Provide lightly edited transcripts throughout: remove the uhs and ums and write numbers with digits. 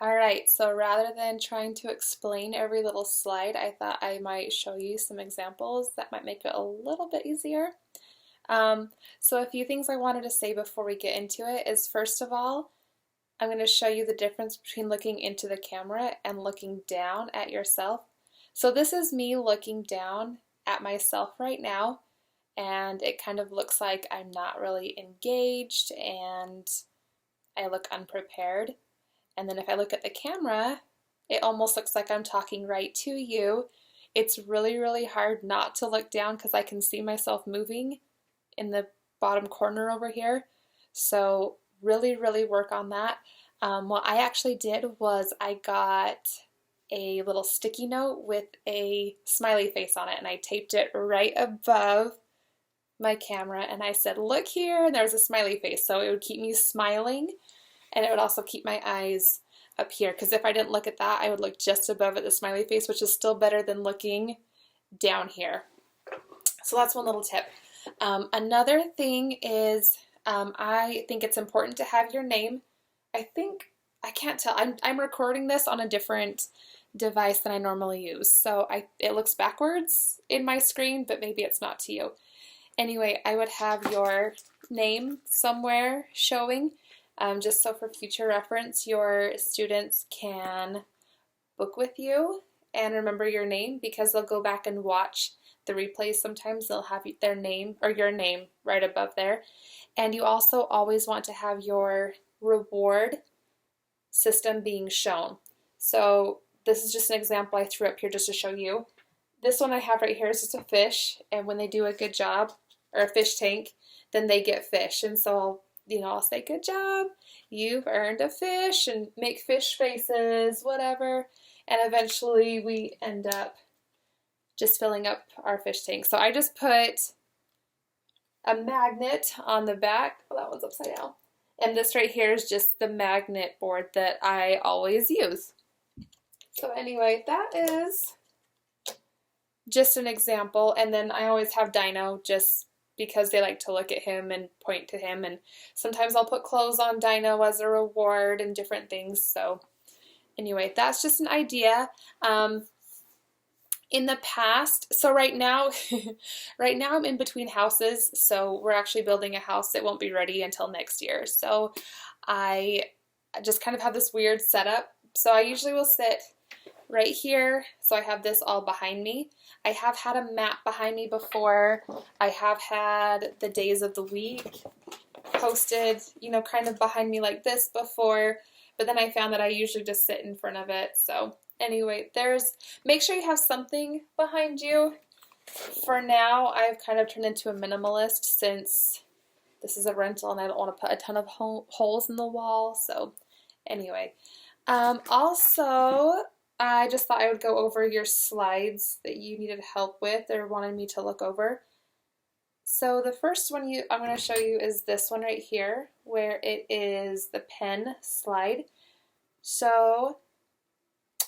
Alright, so rather than trying to explain every little slide, I thought I might show you some examples that might make it a little bit easier. So a few things I wanted to say before we get into it is, first of all, I'm going to show you the difference between looking into the camera and looking down at yourself. So this is me looking down at myself right now, and it kind of looks like I'm not really engaged and I look unprepared. And then if I look at the camera, it almost looks like I'm talking right to you. It's really, really hard not to look down because I can see myself moving in the bottom corner over here. So really, really work on that. What I actually did was I got a little sticky note with a smiley face on it, and I taped it right above my camera, and I said, look here, and there's a smiley face. So it would keep me smiling, and it would also keep my eyes up here, because if I didn't look at that, I would look just above at the smiley face, which is still better than looking down here. So that's one little tip. Another thing is, I think it's important to have your name. I can't tell. I'm recording this on a different device than I normally use, so it looks backwards in my screen, but maybe it's not to you. Anyway, I would have your name somewhere showing, just so for future reference your students can book with you and remember your name, because they'll go back and watch the replays. Sometimes they'll have their name or your name right above there. And you also always want to have your reward system being shown. So this is just an example I threw up here just to show you. This one I have right here is just a fish, and when they do a good job, or a fish tank, then they get fish. And so I'll say, good job, you've earned a fish, and make fish faces, whatever. And eventually we end up just filling up our fish tank. So I just put a magnet on the back. Oh, that one's upside down. And this right here is just the magnet board that I always use. So anyway, that is just an example. And then I always have Dino, just because they like to look at him and point to him. And sometimes I'll put clothes on Dino as a reward and different things. So anyway, that's just an idea. In the past, so right now I'm in between houses, so we're actually building a house that won't be ready until next year. So I just kind of have this weird setup. So I usually will sit right here, so I have this all behind me. I have had a map behind me before. I have had the days of the week posted, kind of behind me like this before, but then I found that I usually just sit in front of it. So anyway, make sure you have something behind you. For now, I've kind of turned into a minimalist since this is a rental and I don't want to put a ton of holes in the wall. So anyway, also, I just thought I would go over your slides that you needed help with or wanted me to look over. So the first one I'm going to show you is this one right here, where it is the pen slide. So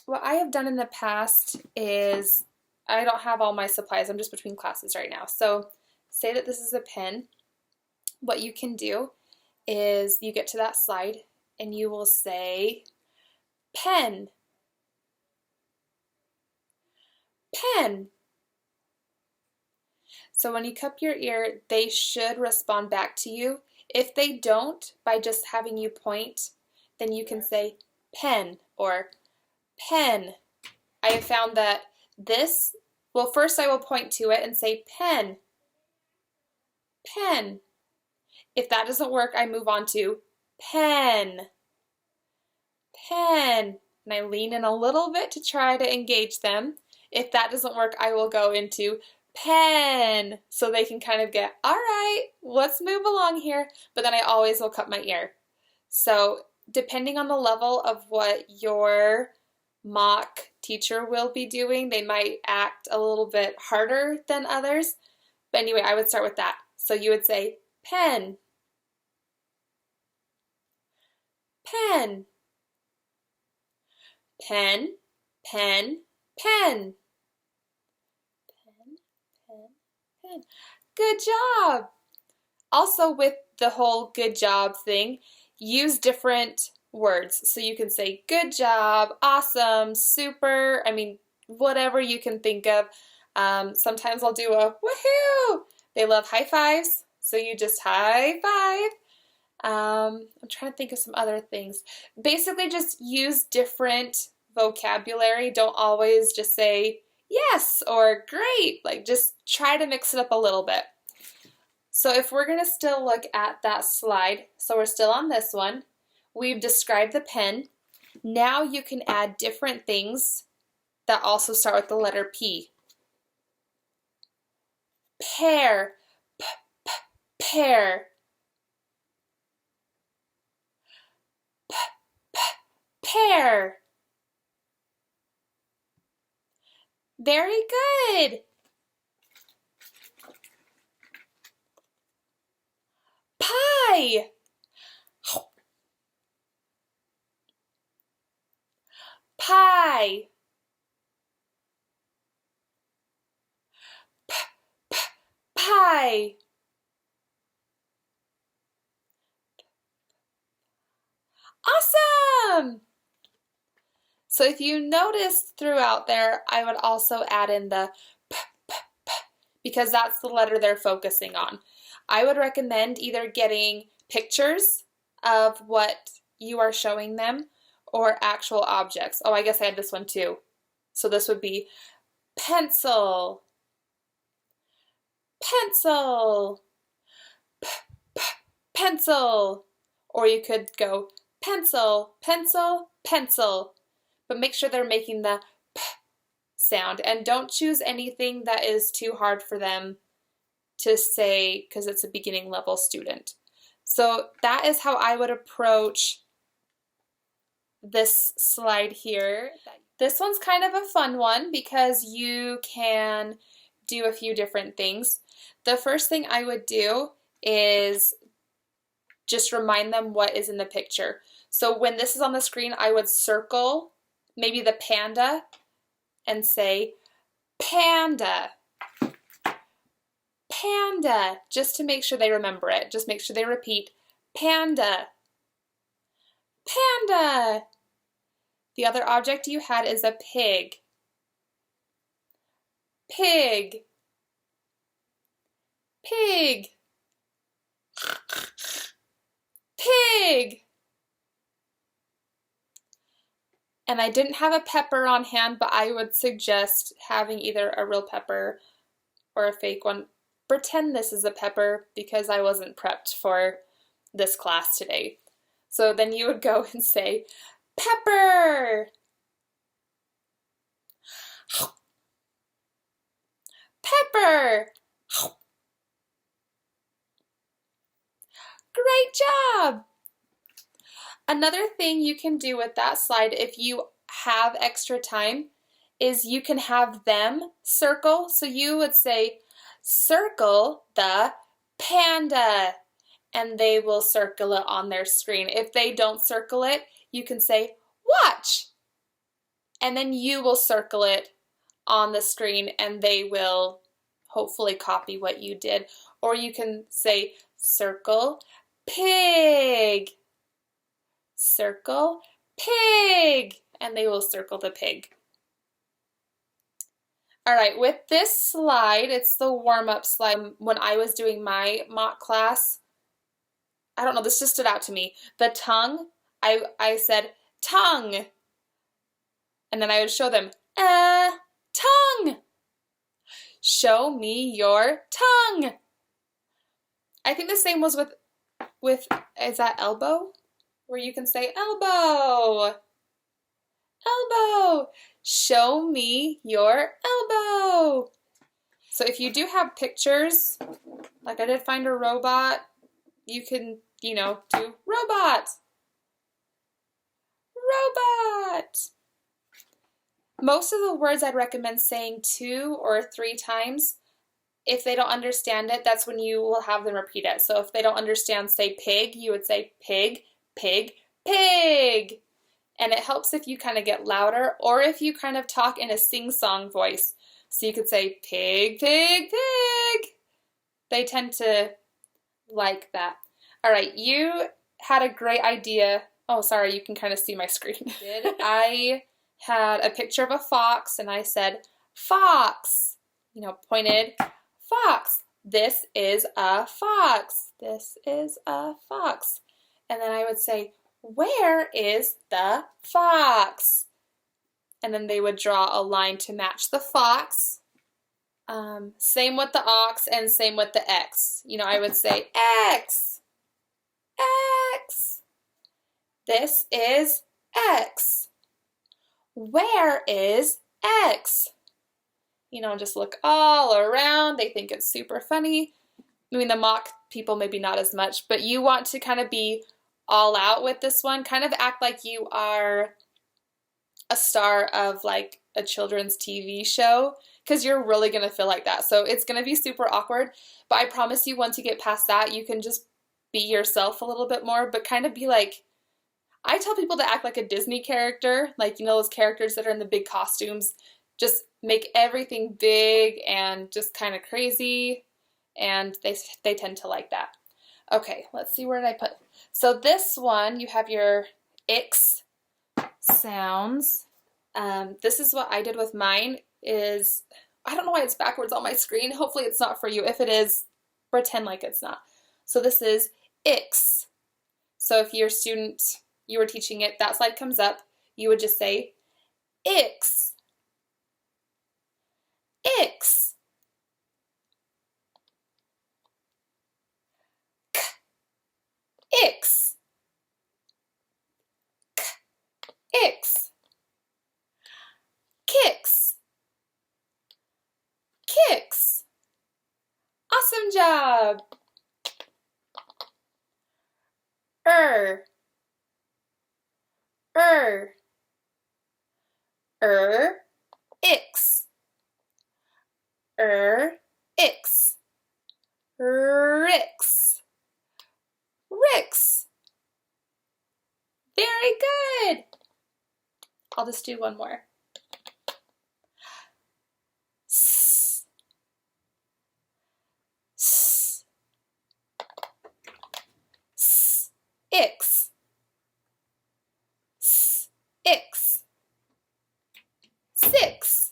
what I have done in the past is, I don't have all my supplies, I'm just between classes right now. So say that this is a pen. What you can do is you get to that slide and you will say, pen, pen. So when you cup your ear, they should respond back to you. If they don't, by just having you point, then you can say pen or pen. I have found that first I will point to it and say pen, pen. If that doesn't work, I move on to pen, pen. And I lean in a little bit to try to engage them. If that doesn't work, I will go into pen, so they can kind of get, all right, let's move along here. But then I always will cut my ear. So depending on the level of what your mock teacher will be doing, they might act a little bit harder than others. But anyway, I would start with that. So you would say pen, pen, pen, pen, pen. Pen. Good job. Also, with the whole good job thing, use different words. So you can say good job, awesome, super, I mean, whatever you can think of. Sometimes I'll do a woohoo. They love high fives, so you just high five. I'm trying to think of some other things. Basically, just use different vocabulary. Don't always just say yes or great. Like, just try to mix it up a little bit. So if we're going to still look at that slide, so we're still on this one. We've described the pen. Now you can add different things that also start with the letter P. Pear, pear. Pear. Very good. Pie. Pie. Pie. Awesome. So if you notice throughout there, I would also add in the p, p, p, because that's the letter they're focusing on. I would recommend either getting pictures of what you are showing them or actual objects. Oh, I guess I had this one too. So this would be pencil, pencil, p, p, pencil. Or you could go pencil, pencil, pencil. But make sure they're making the p sound. And don't choose anything that is too hard for them to say because it's a beginning level student. So that is how I would approach this slide here. This one's kind of a fun one because you can do a few different things. The first thing I would do is just remind them what is in the picture. So when this is on the screen, I would circle maybe the panda and say panda, panda, just to make sure they remember it. Just make sure they repeat panda, panda. The other object you had is a pig, pig, pig, pig. And I didn't have a pepper on hand, but I would suggest having either a real pepper or a fake one. Pretend this is a pepper because I wasn't prepped for this class today. So then you would go and say, pepper, pepper. Great job. Another thing you can do with that slide, if you have extra time, is you can have them circle. So you would say, circle the panda, and they will circle it on their screen. If they don't circle it, you can say, watch, and then you will circle it on the screen, and they will hopefully copy what you did. Or you can say, circle pig, circle pig, and they will circle the pig. All right, with this slide, it's the warm-up slide. When I was doing my mock class, I don't know, this just stood out to me. The tongue, I said tongue, and then I would show them, tongue. Show me your tongue. I think the same was with is that elbow? Where you can say elbow, elbow. Show me your elbow. So if you do have pictures, like I did find a robot, you can, do robot, robot. Most of the words I'd recommend saying 2 or 3 times. If they don't understand it, that's when you will have them repeat it. So if they don't understand, say pig, you would say pig, pig, pig. And it helps if you kind of get louder or if you kind of talk in a sing-song voice. So you could say pig, pig, pig. They tend to like that. All right, you had a great idea Oh, sorry, you can kind of see my screen. I had a picture of a fox and I said, fox, you know, pointed, fox. This is a fox. This is a fox. And then I would say, where is the fox? And then they would draw a line to match the fox. Same with the ox and same with the X. You know, I would say X, X. This is X. Where is X? You know, just look all around. They think it's super funny. I mean, the mock people maybe not as much, but you want to kind of be all out with this one. Kind of act like you are a star of like a children's TV show, because you're really going to feel like that. So it's going to be super awkward, but I promise you once you get past that, you can just be yourself a little bit more, but kind of be like, I tell people to act like a Disney character, like, you know, those characters that are in the big costumes. Just make everything big and just kind of crazy, and they tend to like that. Okay, let's see, where did I put? So this one, you have your X sounds. This is what I did with mine. Is, I don't know why it's backwards on my screen. Hopefully it's not for you. If it is, pretend like it's not. So this is X. So if your student, you were teaching it, that slide comes up, you would just say X, X, K, X, K, X, kicks, kicks. Awesome job. Ix, ix, rix, rix. Very good. I'll just do one more. S, s, s, ix, s, ix, six,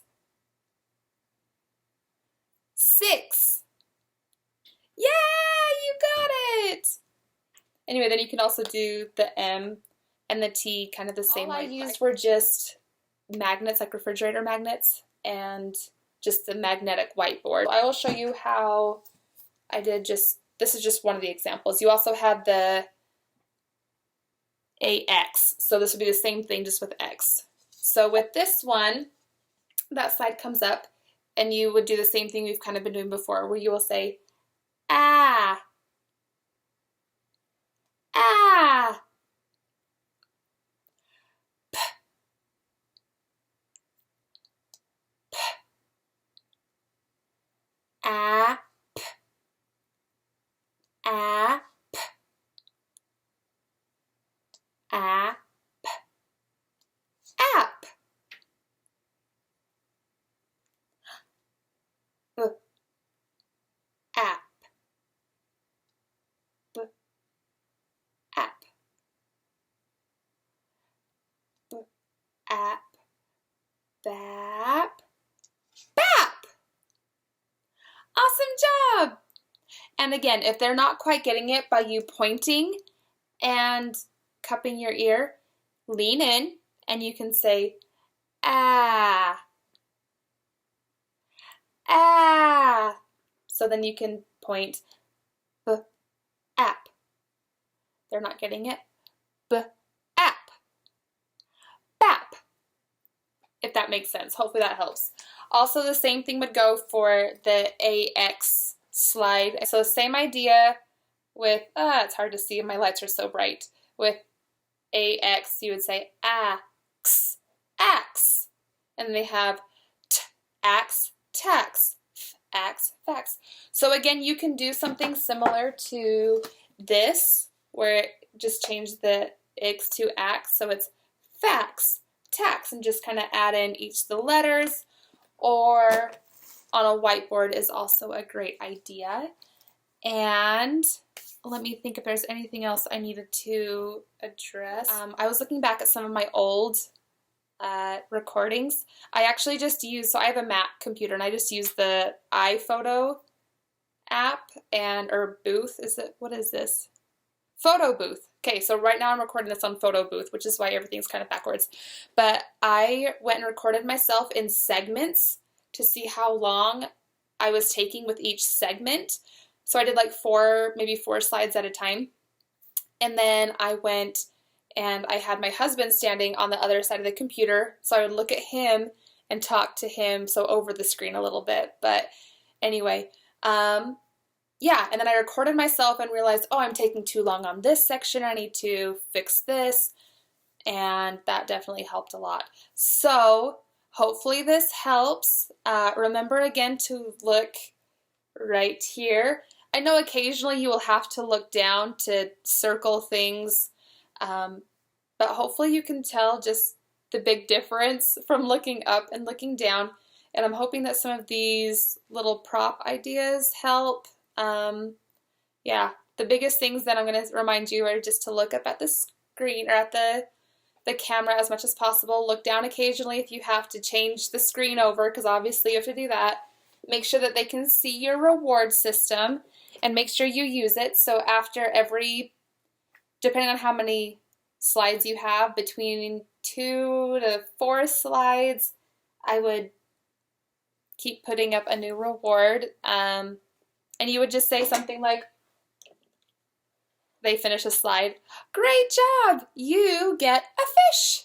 six. Yeah, you got it. Anyway, then you can also do the M and the T kind of the same way. All I used were just magnets, like refrigerator magnets, and just the magnetic whiteboard. I will show you how I did this is just one of the examples. You also had the AX, so this would be the same thing just with X. So with this one, that slide comes up and you would do the same thing we've kind of been doing before, where you will say, ah, ah, p, p, ah, p, ah, p, ah, p, app, b, app, b, app, b, app, bap, bap. Awesome job. And again, if they're not quite getting it by you pointing and cupping your ear, lean in and you can say, ah, ah. So then you can point, b, app. They're not getting it, b, app, bap. If that makes sense. Hopefully that helps. Also, the same thing would go for the AX slide. So same idea with, it's hard to see, my lights are so bright. With AX, you would say ax, ax. And they have t, ax, tax, ax, fax. So again, you can do something similar to this, where it just change the X to ax, so it's fax, tax, and just kind of add in each of the letters, or on a whiteboard is also a great idea. And let me think if there's anything else I needed to address. I was looking back at some of my old recordings. I actually just use, so I have a Mac computer and I just use the iPhoto app or booth. What is this? Photo booth. Okay, so right now I'm recording this on photo booth, which is why everything's kind of backwards. But I went and recorded myself in segments to see how long I was taking with each segment. So I did like maybe four slides at a time. And then I went and I had my husband standing on the other side of the computer. So I would look at him and talk to him, so over the screen a little bit. But anyway, yeah, and then I recorded myself and realized, oh, I'm taking too long on this section. I need to fix this. And that definitely helped a lot. So hopefully this helps. Remember again to look right here. I know occasionally you will have to look down to circle things, but hopefully you can tell just the big difference from looking up and looking down. And I'm hoping that some of these little prop ideas help. Yeah, the biggest things that I'm going to remind you are just to look up at the screen or at the camera as much as possible. Look down occasionally if you have to change the screen over, because obviously you have to do that. Make sure that they can see your reward system and make sure you use it. So after depending on how many slides you have, between 2 to 4 slides, I would keep putting up a new reward. And you would just say something like, they finish a slide, "Great job, you get a fish."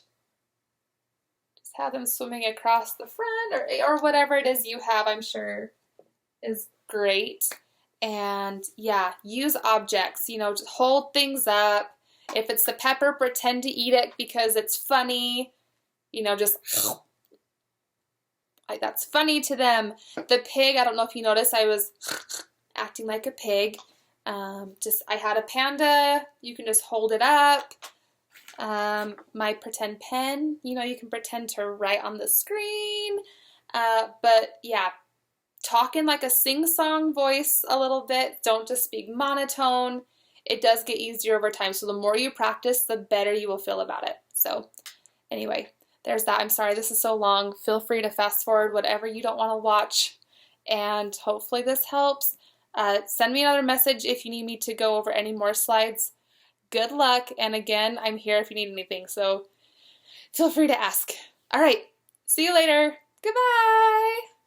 Just have them swimming across the front or whatever it is you have, I'm sure is great. And yeah, use objects, just hold things up. If it's the pepper, pretend to eat it because it's funny, just like that's funny to them. The pig, I don't know if you noticed, I was acting like a pig. I had a panda, you can just hold it up. My pretend pen, you can pretend to write on the screen. But yeah, talk in like a sing-song voice a little bit. Don't just speak monotone. It does get easier over time. So the more you practice, the better you will feel about it. So anyway, there's that. I'm sorry this is so long. Feel free to fast forward whatever you don't want to watch. And hopefully this helps. Send me another message if you need me to go over any more slides. Good luck, and again, I'm here if you need anything, so feel free to ask. All right, see you later. Goodbye!